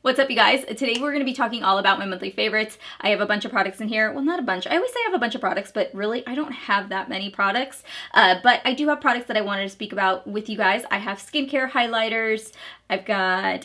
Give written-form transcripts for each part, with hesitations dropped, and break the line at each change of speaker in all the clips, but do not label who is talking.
What's up, you guys? Today we're going to be talking all about my monthly favorites. I have a bunch of products in here. Well, not a bunch. I always say I have a bunch of products, but really I don't have that many products. But I do have products that I wanted to speak about with you guys. I have skincare highlighters. I've got,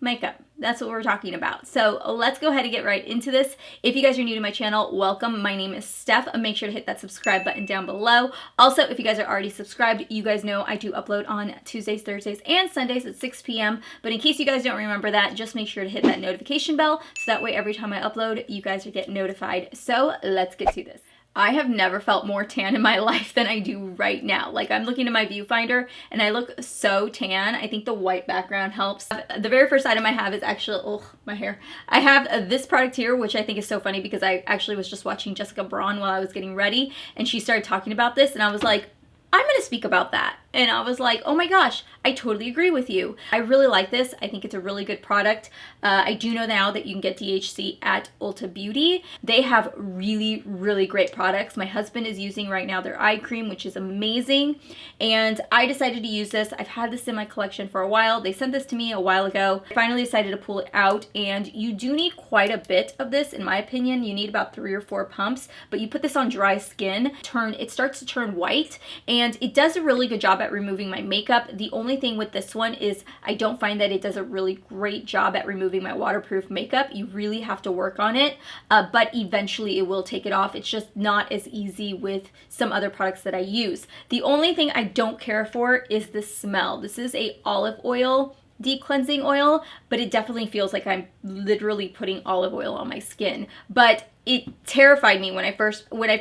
makeup. That's what we're talking about. So let's go ahead and get right into this. If you guys are new to my channel, welcome. My name is Steph. Make sure to hit that subscribe button down below. Also, if you guys are already subscribed, you guys know I do upload on Tuesdays, Thursdays, and Sundays at 6 p.m. But in case you guys don't remember that, just make sure to hit that notification bell so that way every time I upload, you guys will get notified. So let's get to this. I have never felt more tan in my life than I do right now. Like, I'm looking at my viewfinder and I look so tan. I think the white background helps. The very first item I have is actually, oh, my hair. I have this product here, which I think is so funny because I actually was just watching Jessica Braun while I was getting ready and she started talking about this and I was like, I'm gonna speak about that. And I was like, oh my gosh, I totally agree with you. I really like this. I think it's a really good product. I do know now that you can get DHC at Ulta Beauty. They have really, really great products. My husband is using right now their eye cream, which is amazing. And I decided to use this. I've had this in my collection for a while. They sent this to me a while ago. I finally decided to pull it out. And you do need quite a bit of this, in my opinion. You need about 3 or 4 pumps. But you put this on dry skin, it starts to turn white. And it does a really good job at removing my makeup. The only thing with this one is I don't find that it does a really great job at removing my waterproof makeup. You really have to work on it, but eventually it will take it off. It's just not as easy with some other products that I use. The only thing I don't care for is the smell. This is a olive oil deep cleansing oil, but it definitely feels like I'm literally putting olive oil on my skin. But it terrified me when I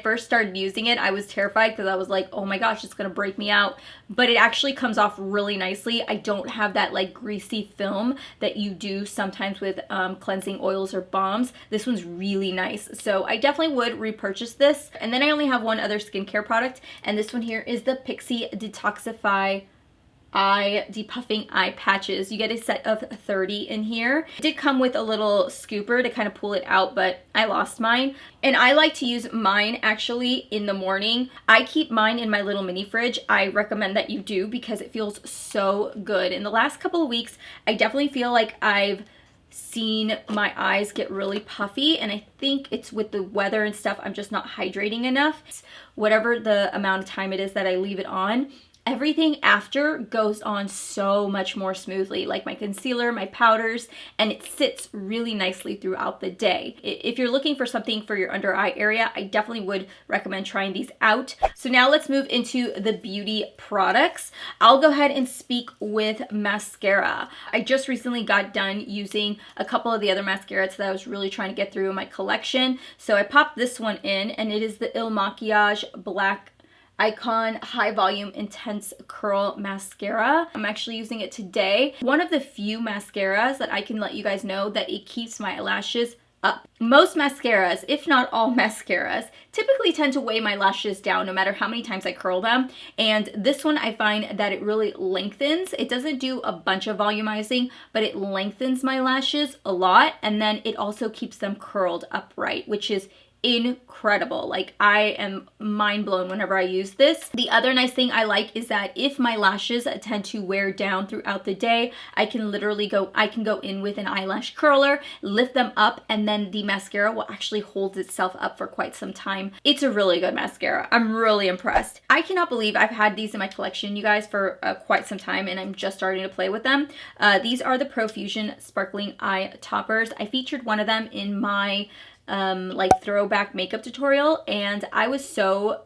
first started using it. I was terrified because I was like, oh my gosh, it's gonna break me out. But it actually comes off really nicely. I don't have that like greasy film that you do sometimes with cleansing oils or balms. This one's really nice. So I definitely would repurchase this. And then I only have one other skincare product, and this one here is the Pixi Detoxify eye depuffing eye patches. You get a set of 30 in here. It did come with a little scooper to kind of pull it out, but I lost mine. And I like to use mine actually in the morning. I keep mine in my little mini fridge. I recommend that you do because it feels so good. In the last couple of weeks, I definitely feel like I've seen my eyes get really puffy, and I think it's with the weather and stuff. I'm just not hydrating enough. Whatever the amount of time it is that I leave it on, everything after goes on so much more smoothly, like my concealer, my powders, and it sits really nicely throughout the day. If you're looking for something for your under eye area, I definitely would recommend trying these out. So now let's move into the beauty products. I'll go ahead and speak with mascara. I just recently got done using a couple of the other mascaras that I was really trying to get through in my collection. So I popped this one in, and it is the Il Makiage Black Icon High Volume Intense Curl Mascara. I'm actually using it today. One of the few mascaras that I can let you guys know that it keeps my lashes up. Most mascaras, if not all mascaras, typically tend to weigh my lashes down no matter how many times I curl them. And this one, I find that it really lengthens. It doesn't do a bunch of volumizing, but it lengthens my lashes a lot. And then it also keeps them curled upright, which is incredible. Like, I am mind blown whenever I use this. The other nice thing I like is that if my lashes tend to wear down throughout the day, I can go in with an eyelash curler, lift them up, and then the mascara will actually hold itself up for quite some time. It's a really good mascara. I'm really impressed. I cannot believe I've had these in my collection, you guys, for quite some time, and I'm just starting to play with them. These are the Profusion Sparkling Eye Toppers. I featured one of them in my like throwback makeup tutorial, and I was so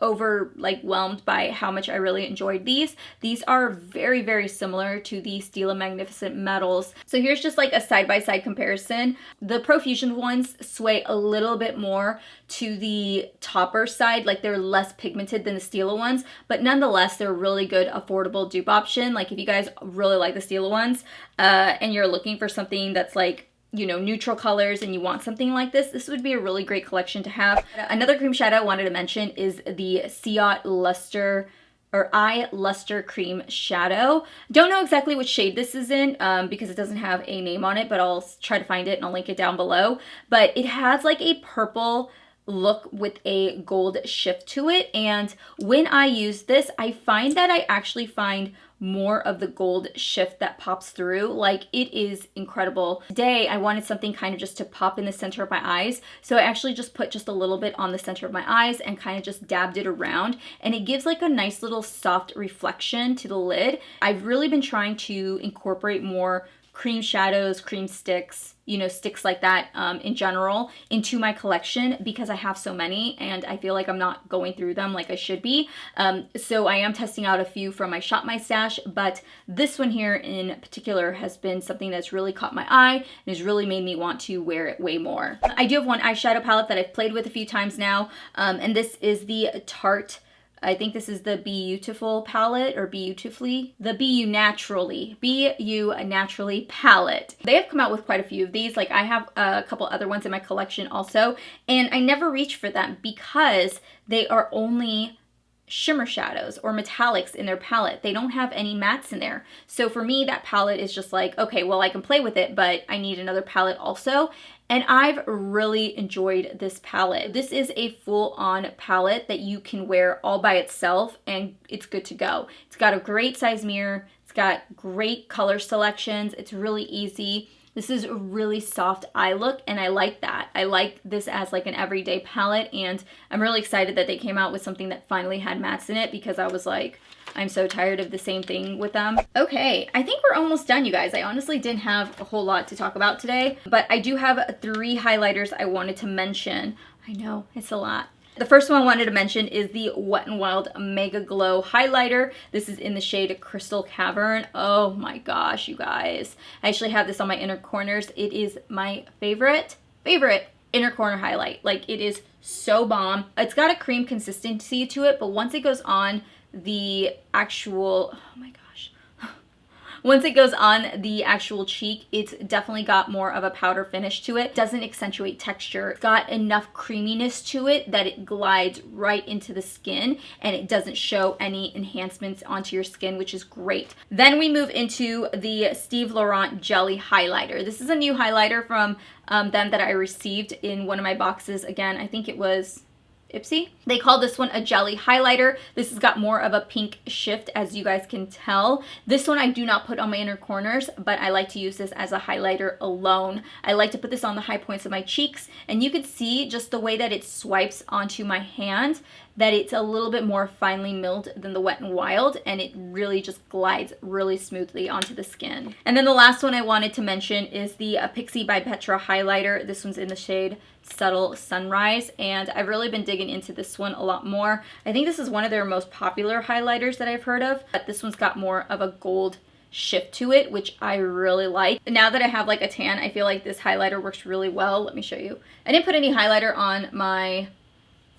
overwhelmed by how much I really enjoyed these. These are very, very similar to the Stila Magnificent Metals. So here's just like a side-by-side comparison. The Profusion ones sway a little bit more to the topper side, like they're less pigmented than the Stila ones, but nonetheless, they're a really good affordable dupe option. Like, if you guys really like the Stila ones and you're looking for something that's like, you know, neutral colors and you want something like this would be a really great collection to have. Another cream shadow I wanted to mention is the Ciot Luster or Eye Luster Cream Shadow. Don't know exactly which shade this is in because it doesn't have a name on it, but I'll try to find it and I'll link it down below. But it has like a purple look with a gold shift to it, and when I use this, I find that I actually find more of the gold shift that pops through. Like, it is incredible. Today, I wanted something kind of just to pop in the center of my eyes. So I actually just put just a little bit on the center of my eyes and kind of just dabbed it around. And it gives like a nice little soft reflection to the lid. I've really been trying to incorporate more cream shadows, cream sticks, you know, sticks like that in general into my collection because I have so many and I feel like I'm not going through them like I should be. So I am testing out a few from my Shop My Stash, but this one here in particular has been something that's really caught my eye and has really made me want to wear it way more. I do have one eyeshadow palette that I've played with a few times now, and this is the Tarte. I think this is the Beautiful palette, or Beautifully, the Be You Naturally palette. They have come out with quite a few of these. Like, I have a couple other ones in my collection also, and I never reach for them because they are only shimmer shadows or metallics in their palette. They don't have any mattes in there. So for me, that palette is just like, okay, well, I can play with it, but I need another palette also. And I've really enjoyed this palette. This is a full-on palette that you can wear all by itself and it's good to go. It's got a great size mirror. It's got great color selections. It's really easy. This is a really soft eye look and I like that. I like this as like an everyday palette and I'm really excited that they came out with something that finally had mattes in it because I was like, I'm so tired of the same thing with them. Okay, I think we're almost done, you guys. I honestly didn't have a whole lot to talk about today, but I do have 3 highlighters I wanted to mention. I know, it's a lot. The first one I wanted to mention is the Wet n Wild Mega Glow Highlighter. This is in the shade Crystal Cavern. Oh my gosh, you guys. I actually have this on my inner corners. It is my favorite inner corner highlight. Like, it is so bomb. It's got a cream consistency to it, but once it goes on the actual, oh my gosh, once it goes on the actual cheek, it's definitely got more of a powder finish to it. Doesn't accentuate texture. It's got enough creaminess to it that it glides right into the skin and it doesn't show any enhancements onto your skin, which is great. Then we move into the Steve Laurent Jelly Highlighter. This is a new highlighter from them that I received in one of my boxes. Again, I think it was Ipsy. They call this one a jelly highlighter. This has got more of a pink shift, as you guys can tell. This one I do not put on my inner corners, but I like to use this as a highlighter alone. I like to put this on the high points of my cheeks, and you can see just the way that it swipes onto my hand that it's a little bit more finely milled than the Wet n Wild, and it really just glides really smoothly onto the skin. And then the last one I wanted to mention is the Pixi by Petra highlighter. This one's in the shade Subtle Sunrise, and I've really been digging into this one a lot more. I think this is one of their most popular highlighters that I've heard of, but this one's got more of a gold shift to it, which I really like. Now that I have like a tan, I feel like this highlighter works really well. Let me show you. I didn't put any highlighter on my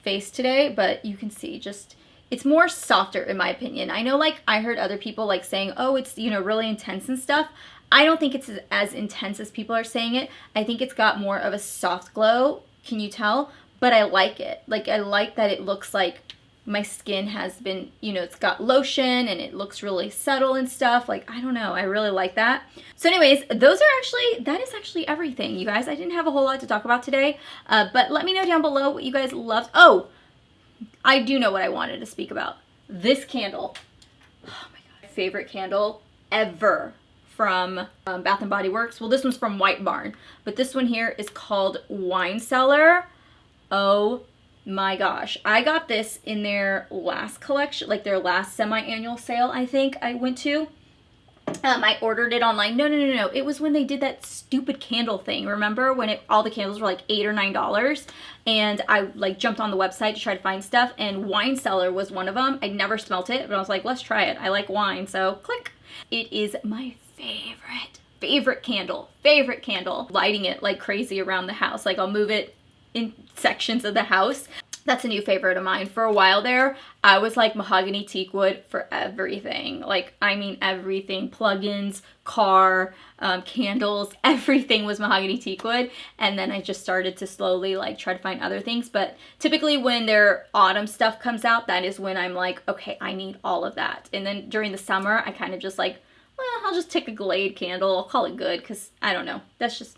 face today, but you can see just it's more softer in my opinion. I know, like, I heard other people like saying, oh, it's, you know, really intense and stuff. I don't think it's as intense as people are saying it. I think it's got more of a soft glow, can you tell? But I like it. Like, I like that it looks like my skin has been, you know, it's got lotion and it looks really subtle and stuff. Like, I don't know, I really like that. So anyways, that is actually everything, you guys. I didn't have a whole lot to talk about today, but let me know down below what you guys loved. Oh, I do know what I wanted to speak about. This candle. Oh my god, favorite candle ever from Bath & Body Works. Well, this one's from White Barn, but this one here is called Wine Cellar. Oh my gosh, I got this in their last collection, like their last semi-annual sale, I think I went to. I ordered it online. No. It was when they did that stupid candle thing. Remember when all the candles were like $8 or $9? And I like jumped on the website to try to find stuff, and Wine Cellar was one of them. I never smelt it, but I was like, let's try it. I like wine, so click. It is my favorite candle. Lighting it like crazy around the house. Like, I'll move it in sections of the house. That's a new favorite of mine. For a while there, I was like mahogany teak wood for everything. Like, I mean everything. Plugins, car, candles, everything was mahogany teak wood. And then I just started to slowly like try to find other things. But typically when their autumn stuff comes out, that is when I'm like, okay, I need all of that. And then during the summer, I kind of just like, well, I'll just take a Glade candle. I'll call it good because I don't know. That's just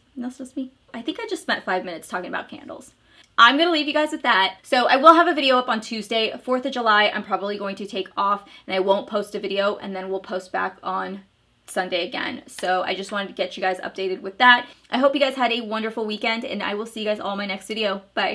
me. I think I just spent 5 minutes talking about candles. I'm gonna leave you guys with that. So I will have a video up on Tuesday, 4th of July. I'm probably going to take off and I won't post a video, and then we'll post back on Sunday again. So I just wanted to get you guys updated with that. I hope you guys had a wonderful weekend, and I will see you guys all in my next video. Bye.